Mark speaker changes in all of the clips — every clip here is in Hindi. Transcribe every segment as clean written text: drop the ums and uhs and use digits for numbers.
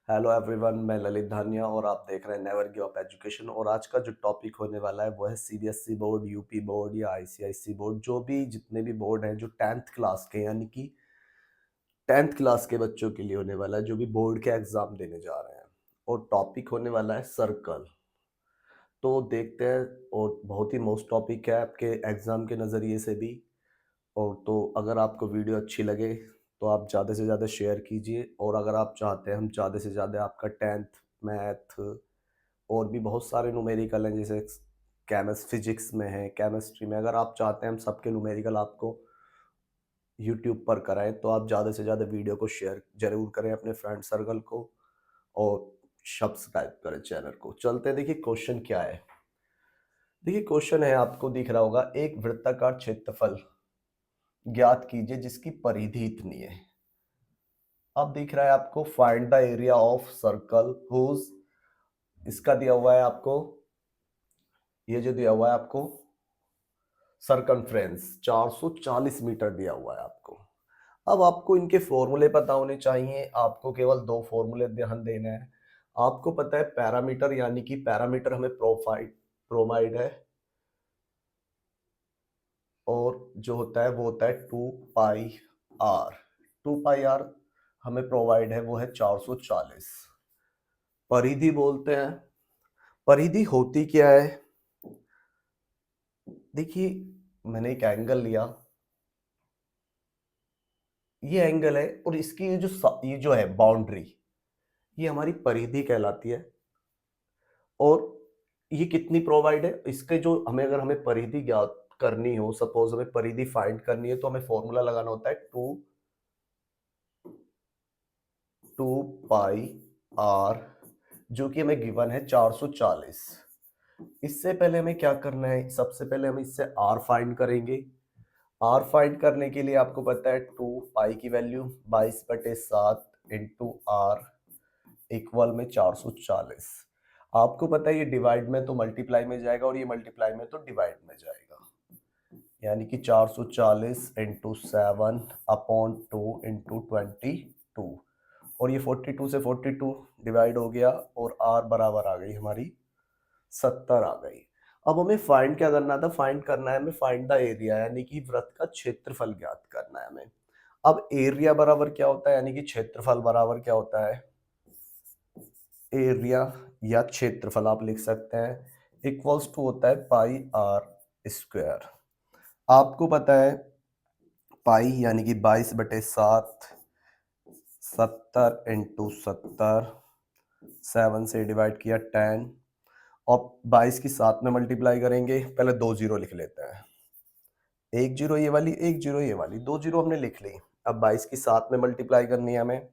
Speaker 1: हेलो एवरीवन, मैं ललित धानिया और आप देख रहे हैं नेवर गिव अप एजुकेशन। और आज का जो टॉपिक होने वाला है वो है सीबीएसई बोर्ड, यूपी बोर्ड या आईसीआईसी बोर्ड, जो भी जितने भी बोर्ड हैं जो 10th क्लास के यानी कि 10th क्लास के बच्चों के लिए होने वाला है, जो भी बोर्ड के एग्जाम देने जा रहे हैं। और टॉपिक होने वाला है सर्कल। तो देखते हैं, और बहुत ही मोस्ट टॉपिक है आपके एग्जाम के नज़रिए से भी। और तो अगर आपको वीडियो अच्छी लगे तो आप ज़्यादा से ज़्यादा शेयर कीजिए। और अगर आप चाहते हैं हम ज़्यादा से ज़्यादा आपका 10th मैथ और भी बहुत सारे न्यूमेरिकल हैं, जैसे फिजिक्स में है, केमिस्ट्री में, अगर आप चाहते हैं हम सबके न्यूमेरिकल आपको यूट्यूब पर कराएं तो आप ज़्यादा से ज़्यादा वीडियो को शेयर जरूर करें अपने फ्रेंड सर्कल को और सब्सक्राइब करें चैनल को। चलते हैं, देखिए क्वेश्चन क्या है। देखिए क्वेश्चन है, आपको दिख रहा होगा, एक वृत्ताकार क्षेत्रफल ज्ञात कीजिए जिसकी परिधि इतनी है। अब दिख रहा है आपको find the area of circle whose, इसका दिया हुआ है आपको, ये जो दिया हुआ है आपको सरकमफ्रेंस 440 मीटर दिया हुआ है आपको। अब आपको इनके फॉर्मूले पता होने चाहिए, आपको केवल दो फॉर्मूले ध्यान देना है। आपको पता है पैरामीटर, यानी कि पैरामीटर हमें प्रोमाइड है, और जो होता है वो होता है 2 पाई आर। 2 पाई आर हमें प्रोवाइड है, वो है 440। परिधि बोलते हैं, परिधि होती क्या है। देखिए मैंने एक एंगल लिया, ये एंगल है, और इसकी ये जो है बाउंड्री, ये हमारी परिधि कहलाती है। और ये कितनी प्रोवाइड है, इसके जो हमें, अगर हमें परिधि ज्ञात करनी हो, सपोज हमें परिधि फाइंड करनी है, तो हमें फॉर्मूला लगाना होता है 2 पाई आर, जो कि हमें गिवन है 440। इससे पहले हमें क्या करना है, सबसे पहले हम इससे आर फाइंड करेंगे। आर फाइंड करने के लिए आपको पता है 2 पाई की वैल्यू 22/7 इंटू आर इक्वल में 440। आपको पता है ये डिवाइड में तो मल्टीप्लाई में जाएगा, और ये मल्टीप्लाई में तो डिवाइड में जाएगा, यानी कि 440 इंटू 7/2 इंटू 22, और ये 42 से 42 डिवाइड हो गया, और आर बराबर आ गई हमारी 70 आ गई। अब हमें फाइंड क्या करना था, फाइंड करना है हमें फाइंड द एरिया, यानी कि वृत्त का क्षेत्रफल ज्ञात करना है हमें। अब एरिया बराबर क्या होता है, यानी कि क्षेत्रफल बराबर क्या होता है, एरिया या क्षेत्रफल आप लिख सकते हैं, इक्वल्स टू होता है पाई आर स्क्वायर। आपको पता है पाई यानी कि 22/7, 70 इंटू 70, 7 से डिवाइड किया 10, और 22 की 7 में मल्टीप्लाई करेंगे, पहले 2 जीरो लिख लेते हैं, एक जीरो ये वाली, एक जीरो ये वाली, 2 जीरो हमने लिख ली। अब 22 की 7 में मल्टीप्लाई करनी है हमें,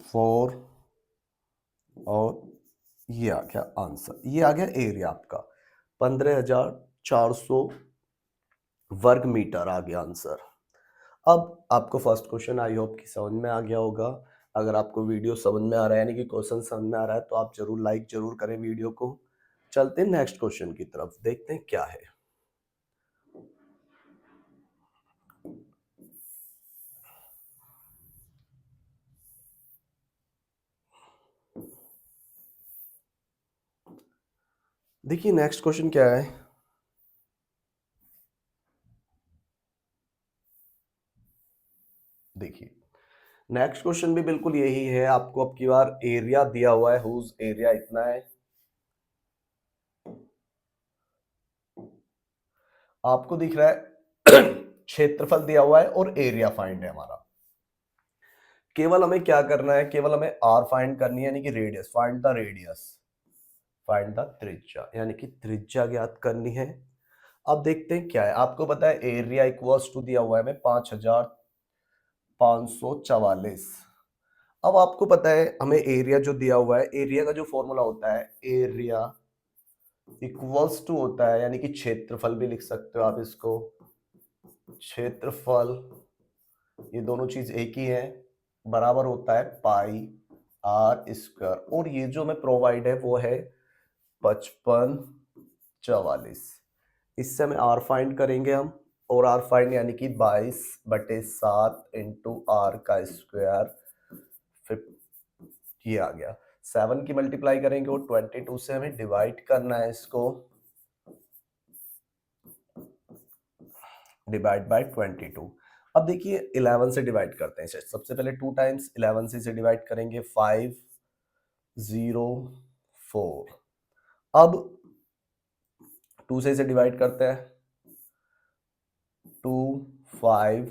Speaker 1: 4, और ये आ गया आंसर, ये आ गया एरिया आपका 15,400 वर्ग मीटर आ गया आंसर। अब आपको फर्स्ट क्वेश्चन आई होप कि समझ में आ गया होगा। अगर आपको वीडियो समझ में आ रहा है, यानी कि क्वेश्चन समझ में आ रहा है, तो आप जरूर लाइक जरूर करें वीडियो को। चलते हैं नेक्स्ट क्वेश्चन की तरफ, देखते हैं क्या है। देखिए नेक्स्ट क्वेश्चन क्या है। देखिए नेक्स्ट क्वेश्चन भी बिल्कुल यही है, आपको अब की बार एरिया दिया हुआ है, हुज एरिया इतना है। आपको दिख रहा है क्षेत्रफल दिया हुआ है और एरिया फाइंड है हमारा। केवल हमें क्या करना है, केवल हमें आर फाइंड करनी है, यानी कि radius, find the radius, find the त्रिज्या, यानी कि त्रिज्या ज्ञात करनी है। अब देखते हैं क्या है। आपको पता है एरिया इक्वल्स टू दिया हुआ है हमें 5,544। अब आपको पता है हमें एरिया जो दिया हुआ है, एरिया का जो फॉर्मूला होता है, एरिया इक्वल्स टू होता है, यानी कि क्षेत्रफल भी लिख सकते हो आप इसको, क्षेत्रफल, ये दोनों चीज एक ही है, बराबर होता है पाई आर स्क्वायर, और ये जो हमें प्रोवाइड है वो है 5544। इससे हमें आर फाइंड करेंगे हम, और आर फाइंड यानी कि 22/7 इंटू आर का स्क्वायर ये आ गया। 7 की मल्टीप्लाई करेंगे और 22 से हमें डिवाइड करना है इसको, डिवाइड बाय 22। अब देखिए 11 से डिवाइड करते हैं। सबसे पहले 2 टाइम्स 11 से डिवाइड करेंगे, 5 0 4। अब 2 से इसे डिवाइड करते हैं, 2 5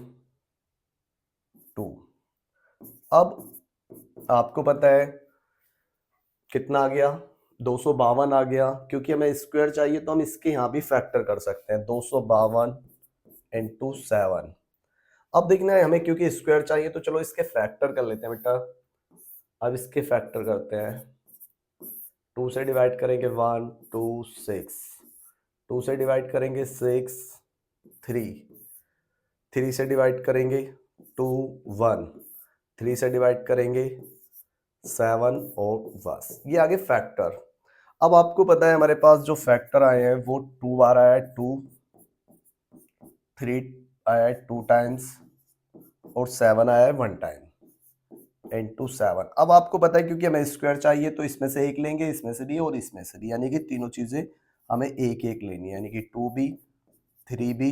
Speaker 1: 2। अब आपको पता है कितना आ गया, 252 आ गया। क्योंकि हमें स्क्वायर चाहिए तो हम इसके यहाँ भी फैक्टर कर सकते हैं, 252 इंटू 7। अब देखना है हमें, क्योंकि स्क्वायर चाहिए तो चलो इसके फैक्टर कर लेते हैं बेटा। अब इसके फैक्टर करते हैं, 2 से डिवाइड करेंगे 1 2 6, 2 से डिवाइड करेंगे 6 3, 3 से डिवाइड करेंगे 2 1, 3 से डिवाइड करेंगे 7 और बस ये आगे फैक्टर। अब आपको पता है हमारे पास जो फैक्टर आए हैं वो 2 बार आया है, 2 3 आया है 2 टाइम्स और 7 आया है 1 टाइम, इंटू 7। अब आपको पता है क्योंकि हमें स्क्वायर चाहिए तो इसमें से एक लेंगे, इसमें से भी और इसमें से भी, यानी कि तीनों चीजें हमें एक एक लेनी है, यानी कि 2b 3b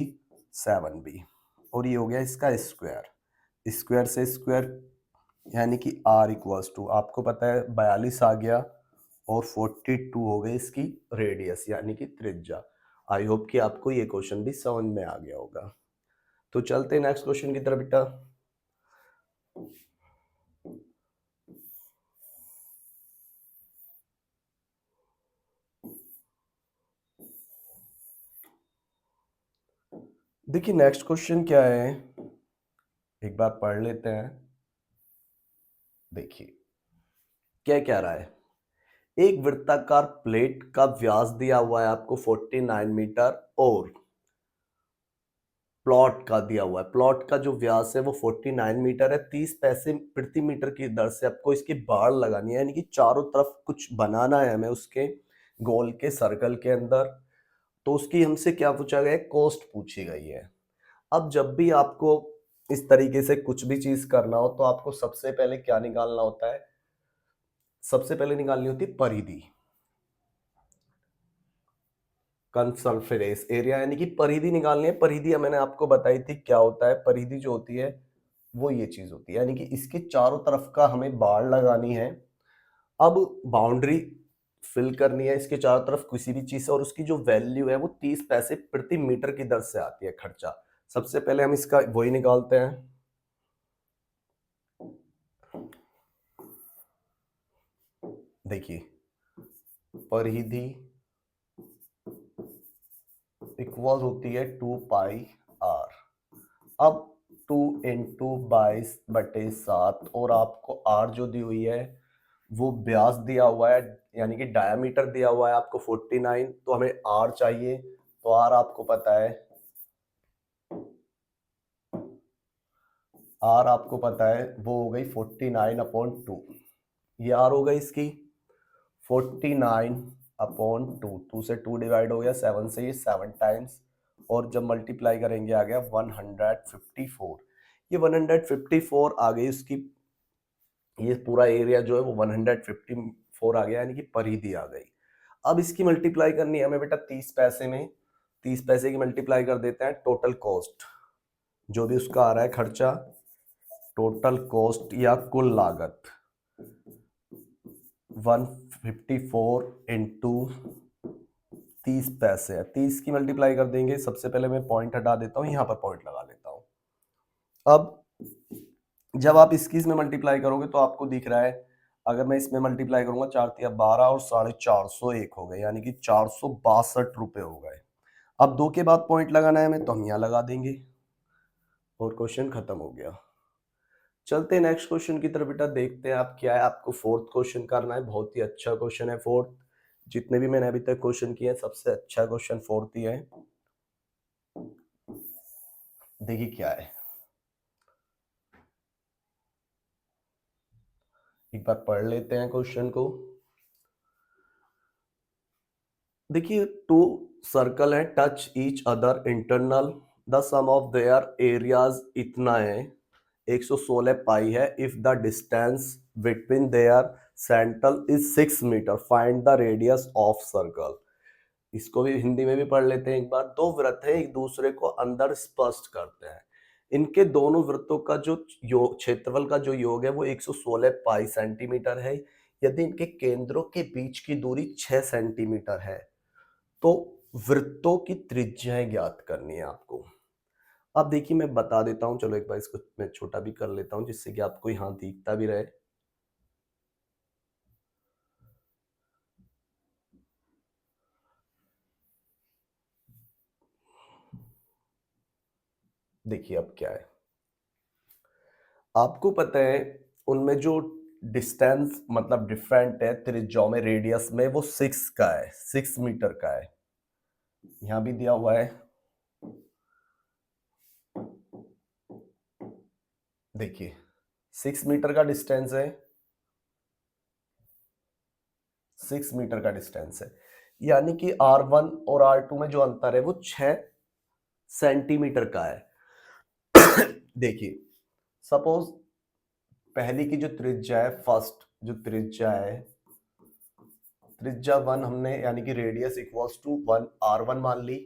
Speaker 1: 7b। और ये हो गया इसका स्क्वायर, स्क्वायर से स्क्वायर यानी कि r इक्वल्स टू आपको पता है 42 आ गया और 42 हो गई इसकी रेडियस यानी कि त्रिज्या। आई होप कि आपको ये क्वेश्चन भी समझ में आ गया होगा। तो चलते हैं नेक्स्ट क्वेश्चन की तरफ बेटा। देखिए नेक्स्ट क्वेश्चन क्या है, एक बार पढ़ लेते हैं। देखिए क्या क्या रहा है, एक वृत्ताकार प्लेट का व्यास दिया हुआ है आपको 49 मीटर और प्लॉट का दिया हुआ है, प्लॉट का जो व्यास है वो 49 मीटर है। 30 पैसे प्रति मीटर की दर से आपको इसकी बाड़ लगानी है, यानी कि चारों तरफ कुछ बनाना है हमें उसके गोल के सर्कल के अंदर। तो उसकी हमसे क्या पूछा गया है, कॉस्ट पूछी गई है। अब जब भी आपको इस तरीके से कुछ भी चीज करना हो तो आपको सबसे पहले क्या निकालना होता है, सबसे पहले निकालनी होती है परिधि, कंसल्फेरेस एरिया, यानी कि परिधि निकालनी है। परिधि मैंने आपको बताई थी क्या होता है, परिधि जो होती है वो ये चीज होती है, यानी कि इसके चारों तरफ का हमें बाड़ लगानी है। अब बाउंड्री फिल करनी है इसके चारों तरफ किसी भी चीज से, और उसकी जो वैल्यू है वो 30 पैसे प्रति मीटर की दर से आती है खर्चा। सबसे पहले हम इसका वही निकालते हैं, देखिए परिधि इक्वल होती है 2 पाई r। अब 2 इंटू 22/7 और आपको r जो दी हुई है वो व्यास दिया हुआ है, यानी कि डायमीटर दिया हुआ है आपको 49, तो हमें r चाहिए। तो r आपको पता है, r आपको पता है वो हो गई 49/2। ये r हो गई इसकी 49/2, 2 से 2 डिवाइड हो गया, 7 से ये 7 टाइम्स, और जब मल्टीप्लाई करेंगे आ गया 154। ये 154 आ गई उसकी, ये पूरा एरिया जो है वो 154 आ गया, यानी कि परिधि आ गई। अब इसकी मल्टीप्लाई करनी है हमें बेटा 30 पैसे में, 30 पैसे की मल्टीप्लाई कर देते हैं टोटल कॉस्ट, जो भी उसका आ रहा है खर्चा, टोटल कॉस्ट या कुल लागत 154 इंटू 30 पैसे है। 30 की मल्टीप्लाई कर देंगे, सबसे पहले मैं पॉइंट हटा देता हूँ, यहाँ पर पॉइंट लगा लेता हूँ। अब जब आप इसकी इसमें मल्टीप्लाई करोगे तो आपको दिख रहा है, अगर मैं इसमें मल्टीप्लाई करूंगा 4 तिया 12 और 450 हो गए, यानी कि 462 रुपए हो गए। अब 2 के बाद पॉइंट लगाना है हमें, तो हम यहाँ लगा देंगे और क्वेश्चन खत्म हो गया। चलते हैं नेक्स्ट क्वेश्चन की तरफ बेटा, देखते हैं आप क्या है। आपको फोर्थ क्वेश्चन करना है, बहुत ही अच्छा क्वेश्चन है फोर्थ। जितने भी मैंने अभी तक क्वेश्चन किए हैं सबसे अच्छा क्वेश्चन फोर्थ ही है। देखिए क्या है, एक बार पढ़ लेते हैं क्वेश्चन को। देखिए टू सर्कल है, touch each other internal, the sum of their areas इतना है 116 पाई है। If the distance between their central is 6 metre, find the radius of circle. इसको भी हिंदी में भी पढ़ लेते हैं एक बार। दो वृत्त हैं, एक दूसरे को अंदर स्पर्श करते हैं। इनके दोनों वृत्तों का जो योग, क्षेत्रफल का जो योग है वो 116 पाई सेंटीमीटर है। यदि इनके केंद्रों के बीच की दूरी 6 सेंटीमीटर है तो वृत्तों की त्रिज्याएं ज्ञात करनी है आपको। अब देखिए मैं बता देता हूं, चलो एक बार इसको मैं छोटा भी कर लेता हूं जिससे कि आपको यहां दिखता भी रहे। देखिए अब क्या है, आपको पता है उनमें जो डिस्टेंस मतलब डिफरेंट है त्रिज्याओं में, रेडियस में, वो 6 का है, 6 मीटर का है। यहां भी दिया हुआ है, देखिए 6 मीटर का डिस्टेंस है, 6 मीटर का डिस्टेंस है। यानी कि R1 और R2 में जो अंतर है वो 6 सेंटीमीटर का है। देखिए सपोज पहली की जो त्रिज्या है, फर्स्ट जो त्रिज्या है, त्रिज्या 1 हमने यानी कि रेडियस इक्वल्स टू 1 R1 मान ली,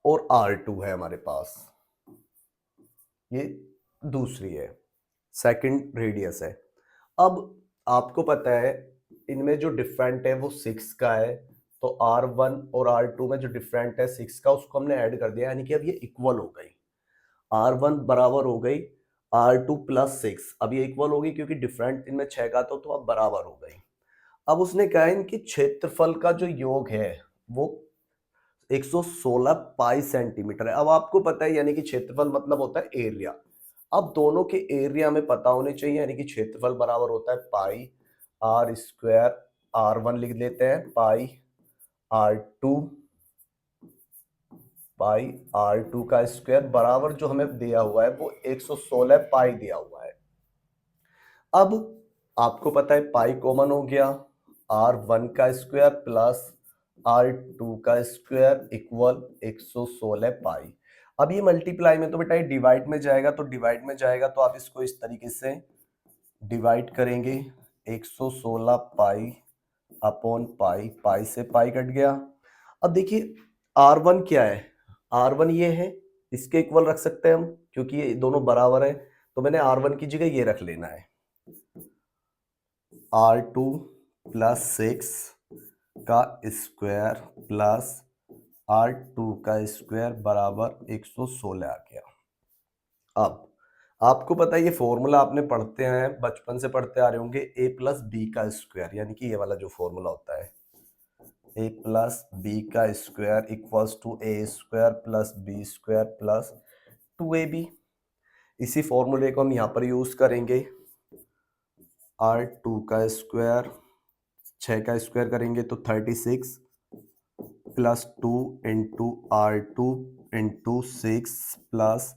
Speaker 1: और R2 है हमारे पास, ये दूसरी है, सेकंड रेडियस है। अब आपको पता है इनमें जो डिफरेंट है वो 6 का है, तो R1 और R2 में जो डिफरेंट है 6 का, उसको हमने ऐड कर दिया, यानी कि अब ये इक्वल हो गई। R1 बराबर हो गई R2 प्लस 6, अब ये इक्वल होगी क्योंकि डिफरेंट इनमें 6 का तो अब बराबर हो गई। अब उसने कहा इनकी क्षेत्रफल का जो योग है वो 116 पाई सेंटीमीटर है। अब आपको पता है यानी कि क्षेत्रफल मतलब होता है एरिया। अब दोनों के एरिया में पता होने चाहिए, यानी कि क्षेत्रफल बराबर होता है पाई आर स्क्वायर, R1 लिख लेते हैं, पाई R2, पाई R2 का स्क्वायर बराबर जो हमें दिया हुआ है वो 116 पाई दिया हुआ है। अब आपको पता है पाई कॉमन हो गया, R1 का स्क्वायर प्लस R2 का स्क्वायर इक्वल 116 पाई। अब ये मल्टीप्लाई में तो बेटा ये डिवाइड में जाएगा, तो डिवाइड में जाएगा तो आप इसको इस तरीके से डिवाइड करेंगे, 116 पाई अपॉन पाई, पाई से पाई कट गया। अब देखिए R1 क्या है, R1 ये है, इसके इक्वल रख सकते हैं हम क्योंकि ये दोनों बराबर है, तो मैंने R1 की जगह ये रख लेना है, R2 प्लस 6 का स्क्वायर प्लस R2 का स्क्वायर बराबर 116 आ गया। अब आपको पता है ये फॉर्मूला आपने पढ़ते हैं, बचपन से पढ़ते आ रहे होंगे, a प्लस बी का स्क्वायर, यानी कि ये वाला जो फॉर्मूला होता है a प्लस बी का square equals to a square plus b square plus 2ab। इसी फॉर्मूले को हम यहाँ पर यूज करेंगे, R2 का स्क्वायर 6 का स्क्वायर करेंगे तो 36 plus 2 into R2 into 6 plus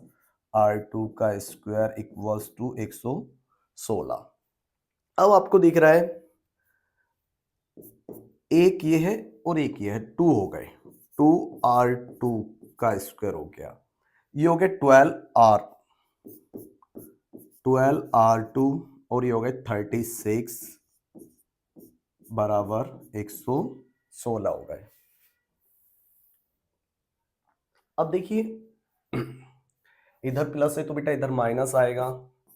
Speaker 1: R2 का स्क्वायर इक्वल्स टू 116। अब आपको दिख रहा है एक ये है और एक ये है, 2 हो गए, 2R2 का स्क्वायर हो गया, ये हो गया 12R2 और ये हो गए 36 बराबर 116 हो गए। अब देखिए इधर प्लस है तो बेटा इधर माइनस आएगा,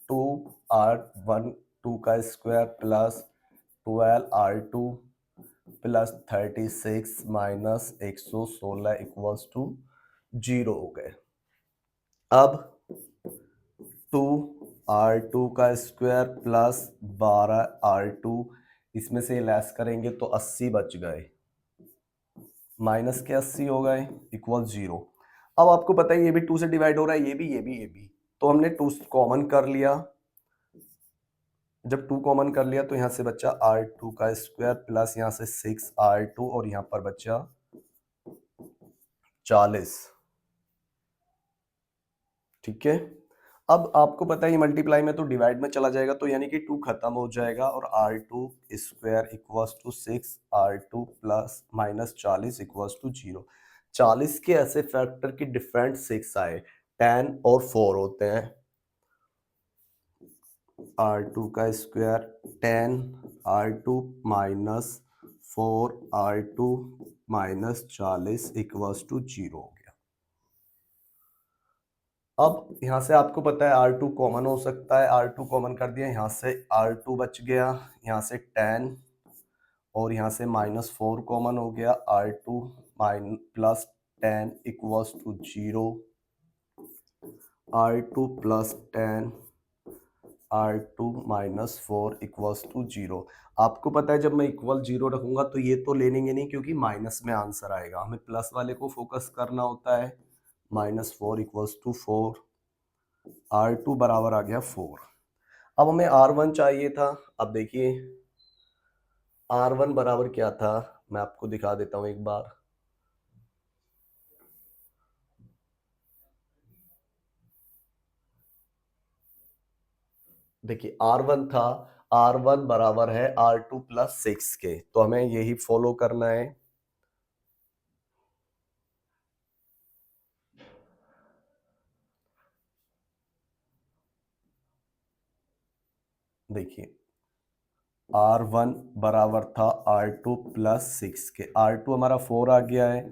Speaker 1: 2R1 2 का square plus 12R2 plus 36 minus 116 equals to 0 हो गए। अब 2R2 का स्क्वायर प्लस 12R2, इसमें से लेस करेंगे तो 80 बच गए, माइनस के 80 हो गए इक्वल 0। अब आपको पता है ये भी 2 से डिवाइड हो रहा है, ये भी ये भी ये भी, तो हमने 2 कॉमन कर लिया। जब 2 कॉमन कर लिया तो यहां से बचा R2 का स्क्वायर प्लस यहां से 6R2 और यहां पर बचा 40। ठीक है, अब आपको पता है ये मल्टीप्लाई में तो डिवाइड में चला जाएगा, तो यानी कि 2 खत्म हो जाएगा और R2 square equals to 6R2 plus minus 40 equals to 0। 40 के ऐसे फैक्टर की डिफरेंट 6 आए, 10 और 4 होते हैं, R2 का square 10 R2 minus 4 R2 minus 40 equals to 0 हो गया। अब यहां से आपको पता है R2 कॉमन हो सकता है, R2 कॉमन कर दिया, यहां से R2 बच गया, यहां से 10 और यहाँ से -4 कॉमन हो गया, R2 plus 10 equals to 0, R2 plus 10 R2 minus 4 equals to 0। आपको पता है जब मैं इक्वल 0 रखूंगा तो ये तो ले लेंगे नहीं क्योंकि माइनस में आंसर आएगा, हमें प्लस वाले को फोकस करना होता है। -4 इक्वल्स टू 4, R2 बराबर आ गया 4। अब हमें R1 चाहिए था। अब देखिए R1 बराबर क्या था, मैं आपको दिखा देता हूं एक बार। देखिए R1 था, R1 बराबर है R2 प्लस 6 के, तो हमें यही फॉलो करना है। देखिए R1 बराबर था R2 प्लस 6 के, R2 हमारा 4 आ गया है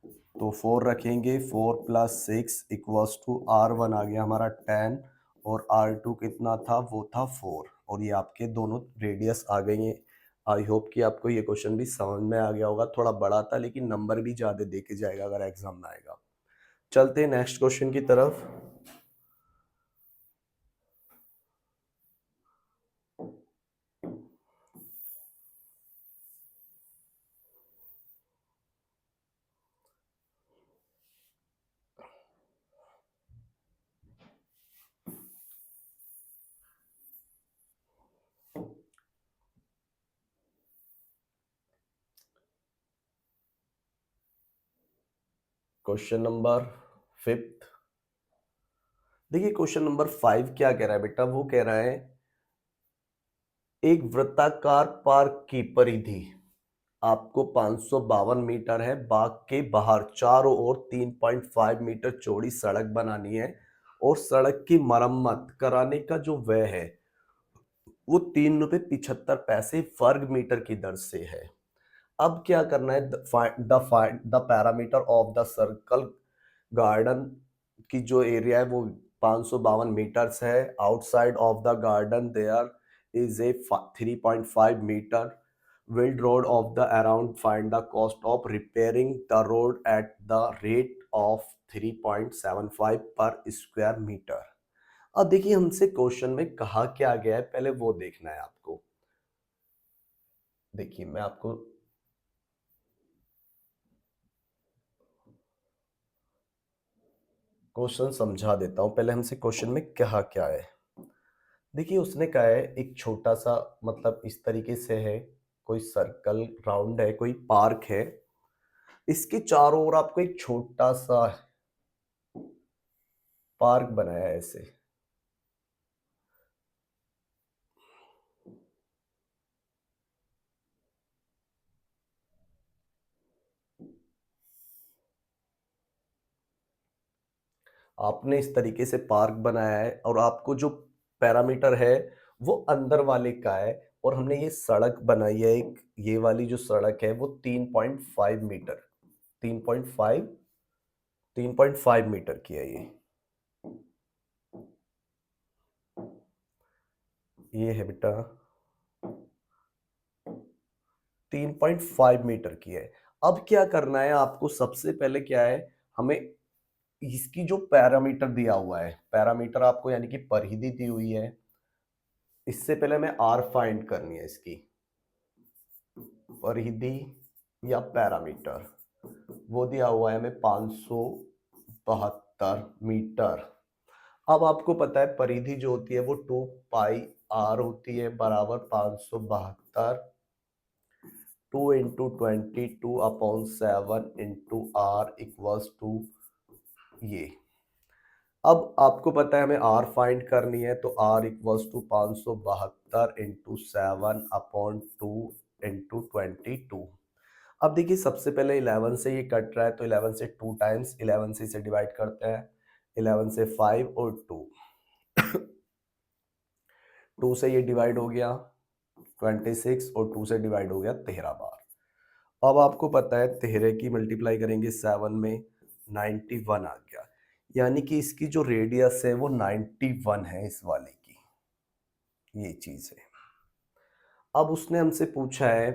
Speaker 1: तो 4 रखेंगे, 4 प्लस 6 इक्वल्स टू R1 आ गया हमारा 10 और R2 कितना था, वो था 4, और ये आपके दोनों रेडियस आ गई हैं। आई होप कि आपको ये क्वेश्चन भी समझ में आ गया होगा, थोड़ा बड़ा था लेकिन नंबर भी ज़्यादा दे के जाएगा अगर एग्जाम में आएगा। चलते हैं नेक्स्ट क्वेश्चन की तरफ। Question number 5। देखिए क्वेश्चन नंबर 5 क्या कह रहा है बेटा, वो कह रहा है एक वृत्ताकार पार्क की परिधि आपको 552 मीटर है, बाग के बाहर चारों ओर 3.5 मीटर चौड़ी सड़क बनानी है और सड़क की मरम्मत कराने का जो व्यय है वो 3.75 रुपए वर्ग मीटर की दर से है। अब क्या करना है, the parameter of the circle garden की जो एरिया है वो 552 मीटर्स है। Outside of the garden there is a 3.5 metre wide road of the around, find the cost of repairing the road at the rate of 3.75 per square metre. अब देखिए हमसे क्वेश्चन में कहा क्या गया है, पहले वो देखना है आपको। देखिए मैं आपको क्वेश्चन समझा देता हूं, पहले हमसे क्वेश्चन में कहा क्या है। देखिए उसने कहा है एक छोटा सा, मतलब इस तरीके से है, कोई सर्कल राउंड है, कोई पार्क है, इसके चारों ओर आपको एक छोटा सा पार्क बनाया है ऐसे। आपने इस तरीके से पार्क बनाया है और आपको जो पैरामीटर है वो अंदर वाले का है, और हमने ये सड़क बनाई है एक, ये वाली जो सड़क है वो 3.5 मीटर, 3.5 3.5 मीटर की है ये है बेटा 3.5 मीटर की है। अब क्या करना है आपको, सबसे पहले क्या है, हमें इसकी जो पैरामीटर दिया हुआ है, पैरामीटर आपको यानी कि परिधि दी हुई है, इससे पहले हमें आर फाइंड करनी है इसकी परिधि या पैरामीटर। वो दिया हुआ है हमें 572 मीटर। अब आपको पता है परिधि जो होती है वो 2 पाई आर होती है, बराबर 572 2 × 22/7 इक्वल्स टू ये। अब आपको पता है हमें आर फाइंड करनी है, तो आर इक्वल्स टू 572 × 7/2 × 22। अब देखिए सबसे पहले 11 से ये कट रहा है तो 11 से 2 टाइम्स, 11 से इसे डिवाइड करते हैं, 11 से 5 और 2 2 से ये डिवाइड हो गया 26 और 2 से डिवाइड हो गया 13 बार। अब आपको पता है 13 की मल्टीप्लाई करेंगे 7 में 91 आ गया, यानी कि इसकी जो रेडियस है वो 91 है इस वाले की, ये चीज है। अब उसने हमसे पूछा है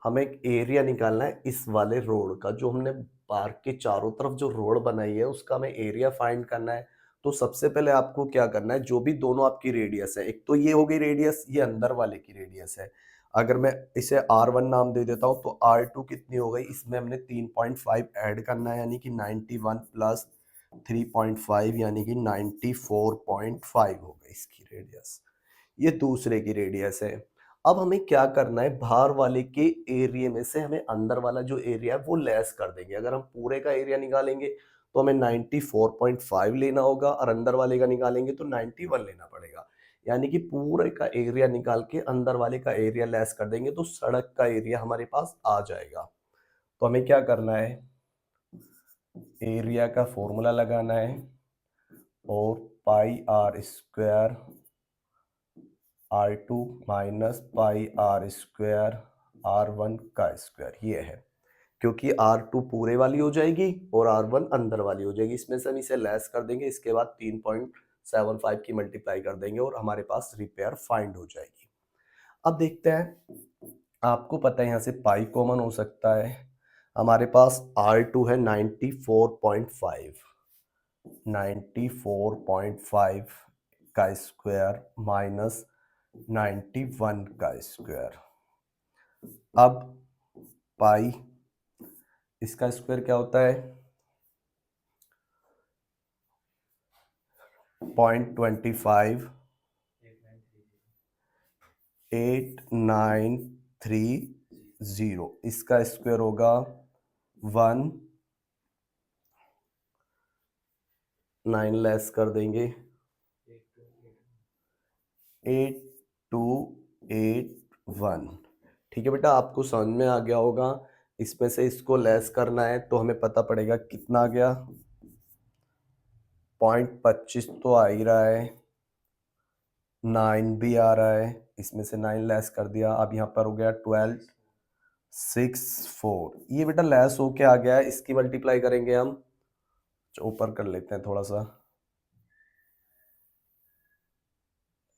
Speaker 1: हमें एक एरिया निकालना है इस वाले रोड का, जो हमने पार्क के चारों तरफ जो रोड बनाई है उसका हमें एरिया फाइंड करना है। तो सबसे पहले आपको क्या करना है, जो भी दोनों आपकी रेडियस है, एक तो ये हो गई रेडियस, ये अंदर वाले की रेडियस है। अगर मैं इसे R1 नाम दे देता हूँ तो R2 कितनी हो गई, इसमें हमने 3.5 ऐड करना है, यानी कि 91 प्लस 3.5 यानी कि 94.5 हो गई इसकी रेडियस। ये दूसरे की रेडियस है। अब हमें क्या करना है, बाहर वाले के एरिया में से हमें अंदर वाला जो एरिया है वो लेस कर देंगे। अगर हम पूरे का एरिया निकालेंगे तो हमें 94.5 लेना होगा और अंदर वाले का निकालेंगे तो 91 लेना पड़ेगा। यानी कि पूरे का एरिया निकाल के अंदर वाले का एरिया लेस कर देंगे तो सड़क का एरिया हमारे पास आ जाएगा। तो हमें क्या करना है, एरिया का फॉर्मूला लगाना है और pi r square R2 minus pi r square R1 का स्क्वायर, ये है। क्योंकि R2 पूरे वाली हो जाएगी और R1 अंदर वाली हो जाएगी, इसमें से हम इसे लेस कर देंगे, इसके बाद 3.75 की मल्टीप्लाई कर देंगे और हमारे पास रिपेयर फाइंड हो जाएगी। अब देखते हैं, आपको पता है यहाँ से पाई कॉमन हो सकता है, हमारे पास R2 है 94.5, 94.5 का स्क्वायर माइनस 91 का स्क्वायर। अब पाई इसका स्क्वायर क्या होता है 0.25 8930, इसका स्क्वायर होगा 1, 9 लेस कर देंगे 8281। ठीक है बेटा, आपको समझ में आ गया होगा। इसमें से इसको लेस करना है तो हमें पता पड़ेगा कितना आ गया, 0.25 तो आ ही रहा है, 9 भी आ रहा है, इसमें से 9 लेस कर दिया, अब यहाँ पर हो गया 1264। ये बेटा लेस हो के आ गया है, इसकी मल्टीप्लाई करेंगे हम, ऊपर कर लेते हैं थोड़ा सा।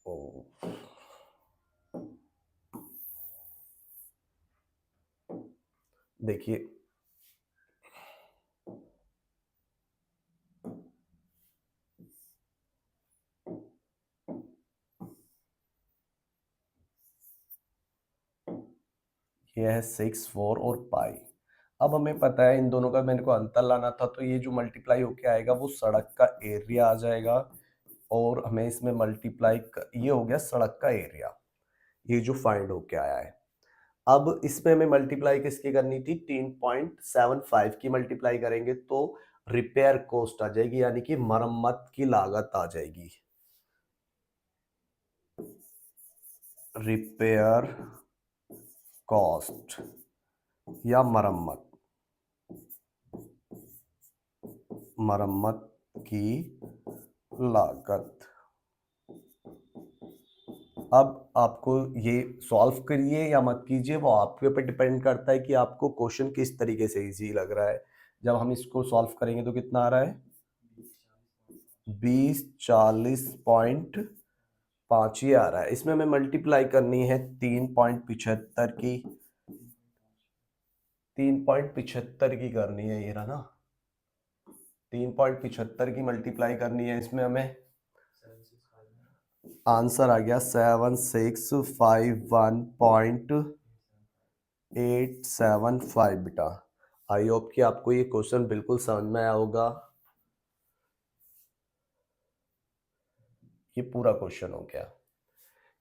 Speaker 1: ओ देखिए ये है 64 और पाई। अब हमें पता है इन दोनों का मेरे को अंतर लाना था, तो ये जो मल्टीप्लाई होके आएगा वो सड़क का एरिया आ जाएगा और हमें इसमें मल्टीप्लाई ये हो गया सड़क का एरिया, ये जो फाइंड होके आया है। अब इसमें हमें मल्टीप्लाई किसकी करनी थी, 3.75 की मल्टीप्लाई करेंगे तो रिपेयर कॉस्ट आ जाएगी, यानी कि मरम्मत की लागत आ जाएगी। रिपेयर कॉस्ट या मरम्मत की लागत। अब आपको ये सॉल्व करिए या मत कीजिए, वो आपके ऊपर डिपेंड करता है कि आपको क्वेश्चन किस तरीके से इजी लग रहा है। जब हम इसको सॉल्व करेंगे तो कितना आ रहा है, 2040.5 ही आ रहा है। इसमें हमें मल्टीप्लाई करनी है 3.75 की, 3.75 की करनी है, ये रहा ना, 3.75 की मल्टीप्लाई करनी है। इसमें हमें आंसर आ गया 7651.875 बेटा। आई होप कि आपको ये क्वेश्चन बिल्कुल समझ में आया होगा। ये पूरा क्वेश्चन हो गया।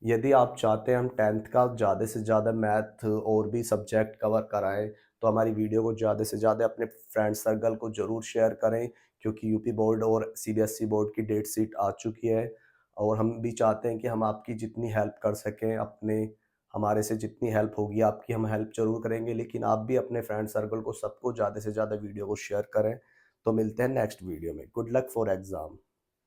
Speaker 1: यदि आप चाहते हैं हम 10th का ज़्यादा से ज़्यादा मैथ और भी सब्जेक्ट कवर कराएं तो हमारी वीडियो को ज़्यादा से ज़्यादा अपने फ्रेंड सर्कल को ज़रूर शेयर करें, क्योंकि यूपी बोर्ड और सीबीएसई बोर्ड की डेट शीट आ चुकी है और हम भी चाहते हैं कि हम आपकी जितनी हेल्प कर सकें, अपने हमारे से जितनी हेल्प होगी आपकी हम हेल्प ज़रूर करेंगे, लेकिन आप भी अपने फ्रेंड सर्कल को सबको ज़्यादा से ज़्यादा वीडियो को शेयर करें। तो मिलते हैं नेक्स्ट वीडियो में। Good luck for exam.